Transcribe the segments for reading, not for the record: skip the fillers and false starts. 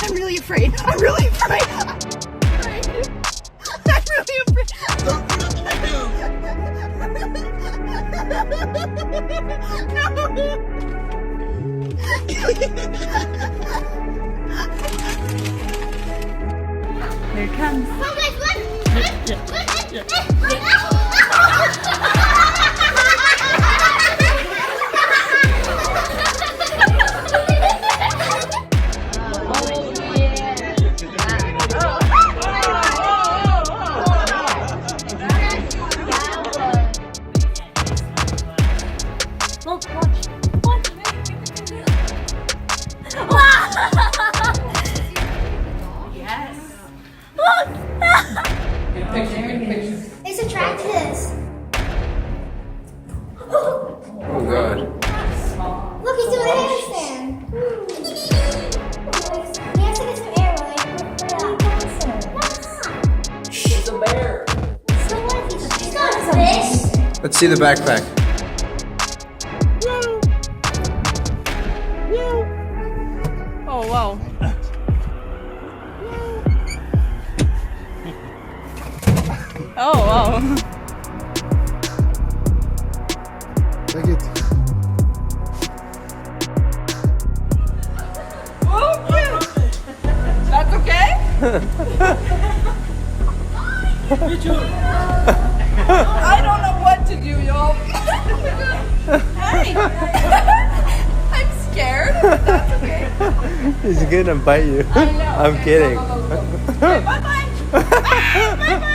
I'm really afraid. I'm really afraid. I'm really afraid. Here it comes. It's attractive. Oh god. Look, he's doing a handstand. He has to get some air while It's a bear. So what if he's not a fish? Let's see the backpack. Oh, wow. Oh, wow. Take it. That's okay? I don't know what to do, y'all. Hey! I'm scared, but that's okay. He's gonna bite you. I know. I'm Okay, kidding. Go, go, go, go. Okay, bye-bye. Bye-bye.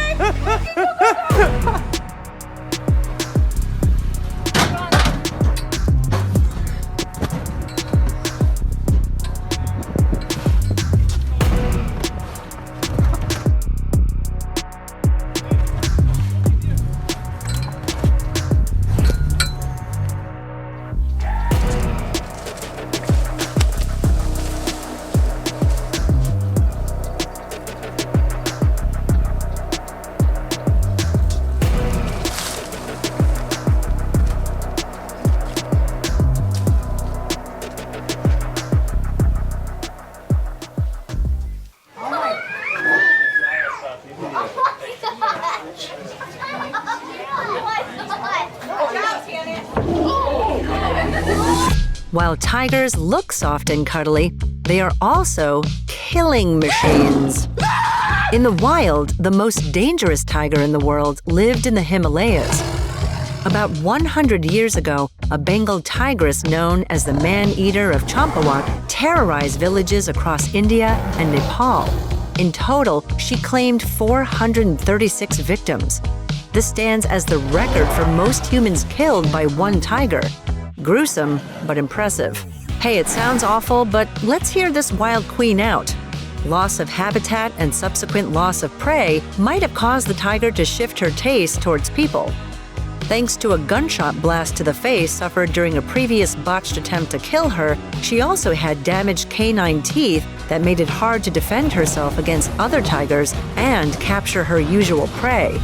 While tigers look soft and cuddly, they are also killing machines. In the wild, the most dangerous tiger in the world lived in the Himalayas. About 100 years ago, a Bengal tigress known as the man-eater of Champawat terrorized villages across India and Nepal. In total, she claimed 436 victims. This stands as the record for most humans killed by one tiger. Gruesome, but impressive. Hey, it sounds awful, but let's hear this wild queen out. Loss of habitat and subsequent loss of prey might have caused the tiger to shift her taste towards people. Thanks to a gunshot blast to the face suffered during a previous botched attempt to kill her, she also had damaged canine teeth that made it hard to defend herself against other tigers and capture her usual prey.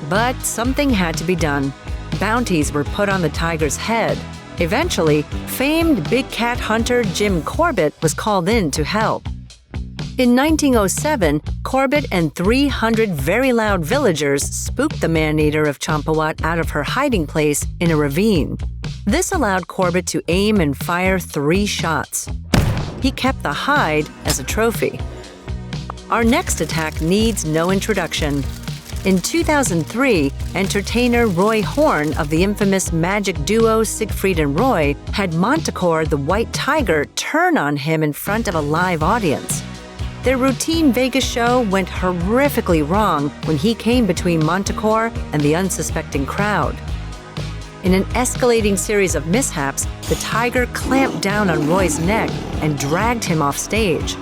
But something had to be done. Bounties were put on the tiger's head. Eventually, famed big cat hunter Jim Corbett was called in to help. In 1907, Corbett and 300 very loud villagers spooked the man-eater of Champawat out of her hiding place in a ravine. This allowed Corbett to aim and fire 3 shots. He kept the hide as a trophy. Our next attack needs no introduction. In 2003, entertainer Roy Horn of the infamous magic duo Siegfried and Roy had Manticore the white tiger turn on him in front of a live audience. Their routine Vegas show went horrifically wrong when he came between Manticore and the unsuspecting crowd. In an escalating series of mishaps, the tiger clamped down on Roy's neck and dragged him off stage.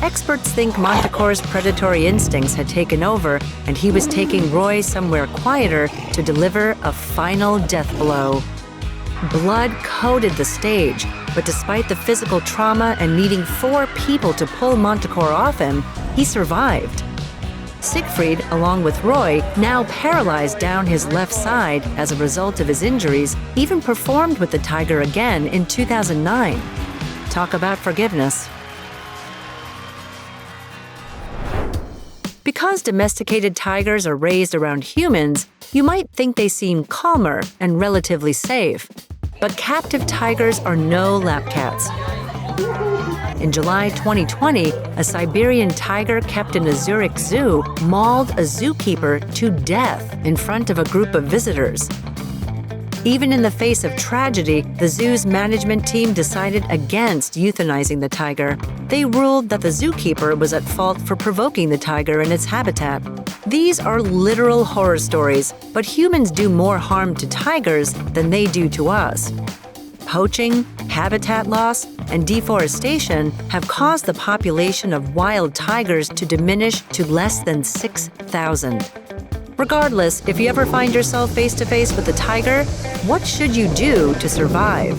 Experts think Montecore's predatory instincts had taken over, and he was taking Roy somewhere quieter to deliver a final death blow. Blood coated the stage, but despite the physical trauma and needing 4 people to pull Montecore off him, he survived. Siegfried, along with Roy, now paralyzed down his left side as a result of his injuries, even performed with the tiger again in 2009. Talk about forgiveness. Because domesticated tigers are raised around humans, you might think they seem calmer and relatively safe. But captive tigers are no lap cats. In July 2020, a Siberian tiger kept in a Zurich zoo mauled a zookeeper to death in front of a group of visitors. Even in the face of tragedy, the zoo's management team decided against euthanizing the tiger. They ruled that the zookeeper was at fault for provoking the tiger in its habitat. These are literal horror stories, but humans do more harm to tigers than they do to us. Poaching, habitat loss, and deforestation have caused the population of wild tigers to diminish to less than 6,000. Regardless, if you ever find yourself face-to-face with a tiger, what should you do to survive?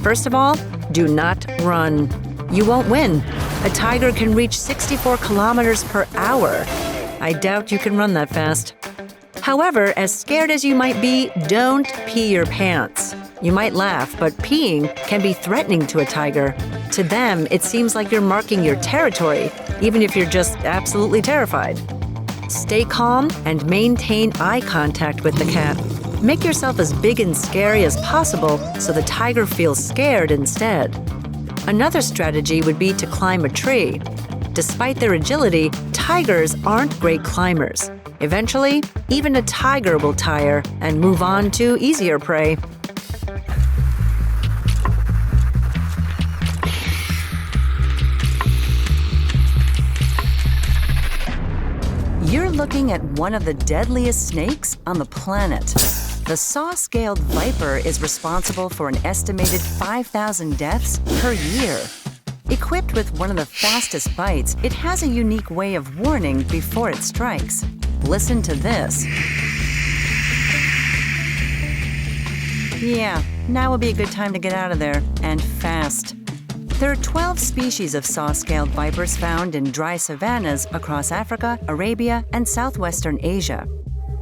First of all, do not run. You won't win. A tiger can reach 64 kilometers per hour. I doubt you can run that fast. However, as scared as you might be, don't pee your pants. You might laugh, but peeing can be threatening to a tiger. To them, it seems like you're marking your territory, even if you're just absolutely terrified. Stay calm and maintain eye contact with the cat. Make yourself as big and scary as possible so the tiger feels scared instead. Another strategy would be to climb a tree. Despite their agility, tigers aren't great climbers. Eventually, even a tiger will tire and move on to easier prey. You're looking at one of the deadliest snakes on the planet. The saw-scaled viper is responsible for an estimated 5,000 deaths per year. Equipped with one of the fastest bites, it has a unique way of warning before it strikes. Listen to this. Yeah, now would be a good time to get out of there, and fast. There are 12 species of saw-scaled vipers found in dry savannas across Africa, Arabia, and southwestern Asia.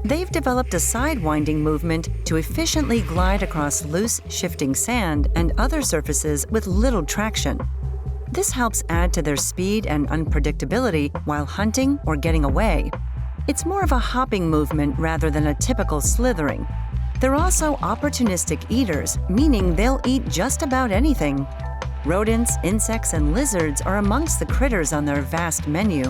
They've developed a sidewinding movement to efficiently glide across loose, shifting sand and other surfaces with little traction. This helps add to their speed and unpredictability while hunting or getting away. It's more of a hopping movement rather than a typical slithering. They're also opportunistic eaters, meaning they'll eat just about anything. Rodents, insects, and lizards are amongst the critters on their vast menu.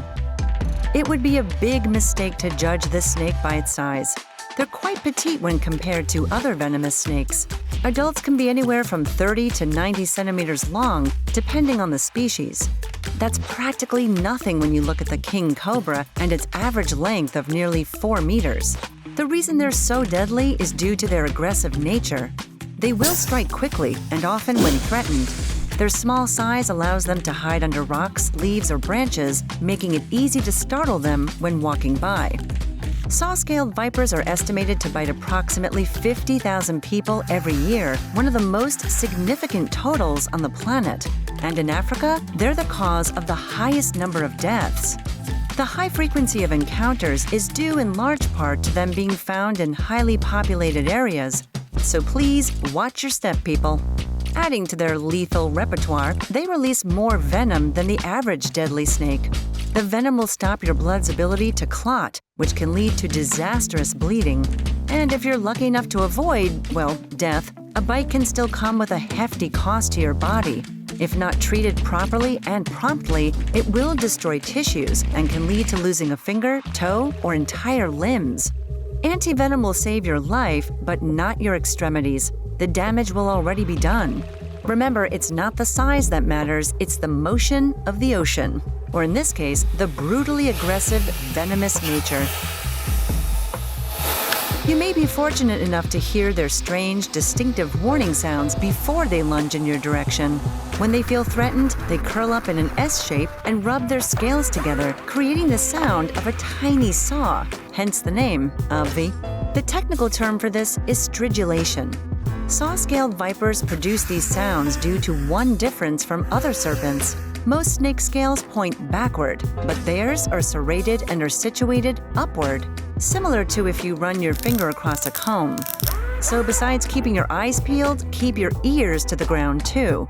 It would be a big mistake to judge this snake by its size. They're quite petite when compared to other venomous snakes. Adults can be anywhere from 30 to 90 centimeters long, depending on the species. That's practically nothing when you look at the king cobra and its average length of nearly 4 meters. The reason they're so deadly is due to their aggressive nature. They will strike quickly and often when threatened. Their small size allows them to hide under rocks, leaves, or branches, making it easy to startle them when walking by. Saw-scaled vipers are estimated to bite approximately 50,000 people every year, one of the most significant totals on the planet. And in Africa, they're the cause of the highest number of deaths. The high frequency of encounters is due in large part to them being found in highly populated areas. So please watch your step, people. Adding to their lethal repertoire, they release more venom than the average deadly snake. The venom will stop your blood's ability to clot, which can lead to disastrous bleeding. And if you're lucky enough to avoid, well, death, a bite can still come with a hefty cost to your body. If not treated properly and promptly, it will destroy tissues and can lead to losing a finger, toe, or entire limbs. Antivenom will save your life, but not your extremities. The damage will already be done. Remember, it's not the size that matters, it's the motion of the ocean. Or in this case, the brutally aggressive, venomous nature. You may may be fortunate enough to hear their strange, distinctive warning sounds before they lunge in your direction. When they feel threatened, they curl up in an S shape and rub their scales together, creating the sound of a tiny saw, hence the name, obvi. The technical term for this is stridulation. Saw-scaled vipers produce these sounds due to one difference from other serpents. Most snake scales point backward, but theirs are serrated and are situated upward, similar to if you run your finger across a comb. So besides keeping your eyes peeled, keep your ears to the ground too.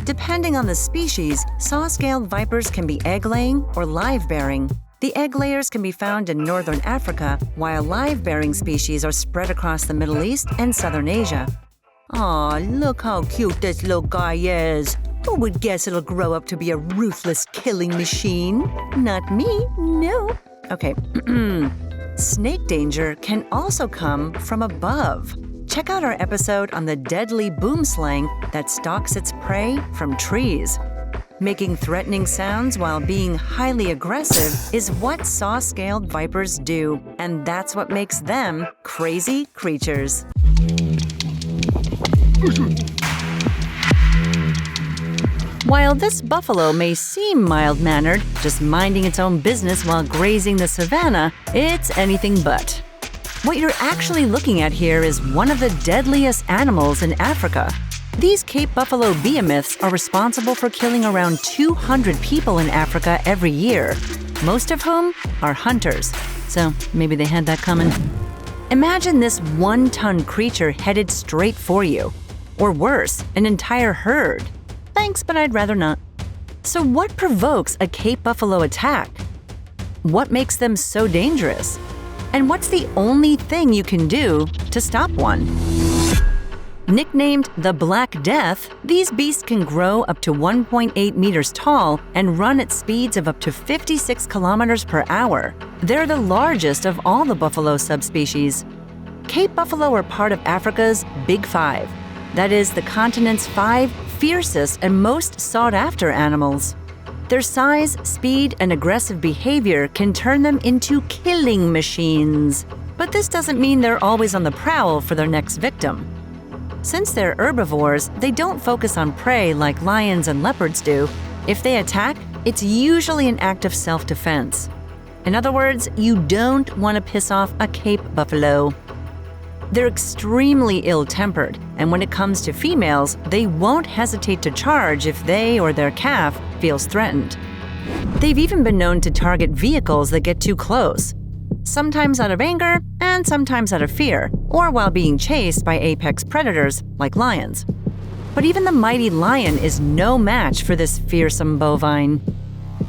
Depending on the species, saw-scaled vipers can be egg-laying or live-bearing. The egg layers can be found in northern Africa, while live-bearing species are spread across the Middle East and southern Asia. Aw, look how cute this little guy is. Who would guess it'll grow up to be a ruthless killing machine? Not me, no. Okay, snake danger can also come from above. Check out our episode on the deadly boom slang that stalks its prey from trees. Making threatening sounds while being highly aggressive is what saw-scaled vipers do, and that's what makes them crazy creatures. While this buffalo may seem mild-mannered, just minding its own business while grazing the savannah, it's anything but. What you're actually looking at here is one of the deadliest animals in Africa. These Cape Buffalo behemoths are responsible for killing around 200 people in Africa every year, most of whom are hunters. So maybe they had that coming. Imagine this one-ton creature headed straight for you. Or worse, an entire herd. Thanks, but I'd rather not. So what provokes a Cape Buffalo attack? What makes them so dangerous? And what's the only thing you can do to stop one? Nicknamed the Black Death, these beasts can grow up to 1.8 meters tall and run at speeds of up to 56 kilometers per hour. They're the largest of all the buffalo subspecies. Cape buffalo are part of Africa's Big Five. That is, the continent's 5 fiercest and most sought-after animals. Their size, speed, and aggressive behavior can turn them into killing machines. But this doesn't mean they're always on the prowl for their next victim. Since they're herbivores, they don't focus on prey like lions and leopards do. If they attack, it's usually an act of self-defense. In other words, you don't want to piss off a Cape buffalo. They're extremely ill-tempered, and when it comes to females, they won't hesitate to charge if they or their calf feels threatened. They've even been known to target vehicles that get too close, sometimes out of anger and sometimes out of fear, or while being chased by apex predators like lions. But even the mighty lion is no match for this fearsome bovine.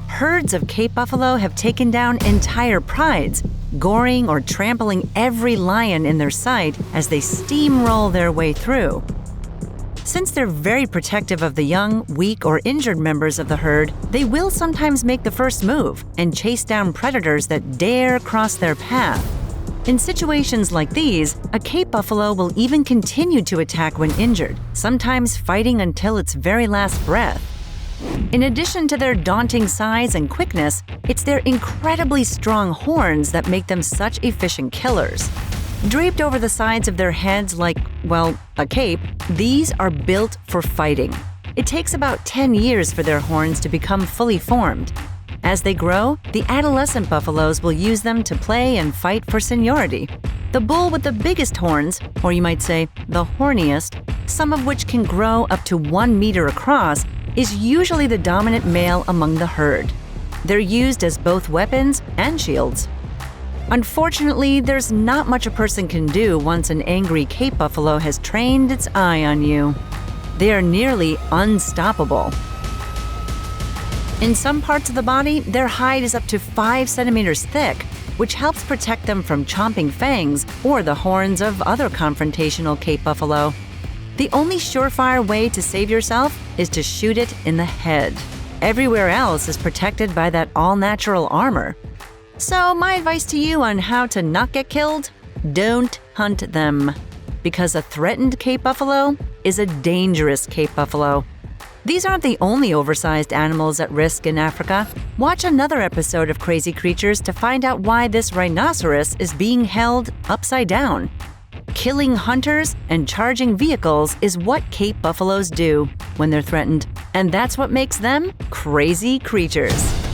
Herds of Cape buffalo have taken down entire prides, goring or trampling every lion in their sight as they steamroll their way through. Since they're very protective of the young, weak, or injured members of the herd, they will sometimes make the first move and chase down predators that dare cross their path. In situations like these, a Cape buffalo will even continue to attack when injured, sometimes fighting until its very last breath. In addition to their daunting size and quickness, it's their incredibly strong horns that make them such efficient killers. Draped over the sides of their heads like, well, a cape, these are built for fighting. It takes about 10 years for their horns to become fully formed. As they grow, the adolescent buffaloes will use them to play and fight for seniority. The bull with the biggest horns, or you might say the horniest, some of which can grow up to 1 meter across, is usually the dominant male among the herd. They're used as both weapons and shields. Unfortunately, there's not much a person can do once an angry Cape buffalo has trained its eye on you. They are nearly unstoppable. In some parts of the body, their hide is up to 5 centimeters thick, which helps protect them from chomping fangs or the horns of other confrontational Cape buffalo. The only surefire way to save yourself is to shoot it in the head. Everywhere else is protected by that all-natural armor. So my advice to you on how to not get killed? Don't hunt them. Because a threatened Cape buffalo is a dangerous Cape buffalo. These aren't the only oversized animals at risk in Africa. Watch another episode of Crazy Creatures to find out why this rhinoceros is being held upside down. Killing hunters and charging vehicles is what Cape buffaloes do when they're threatened, and that's what makes them crazy creatures.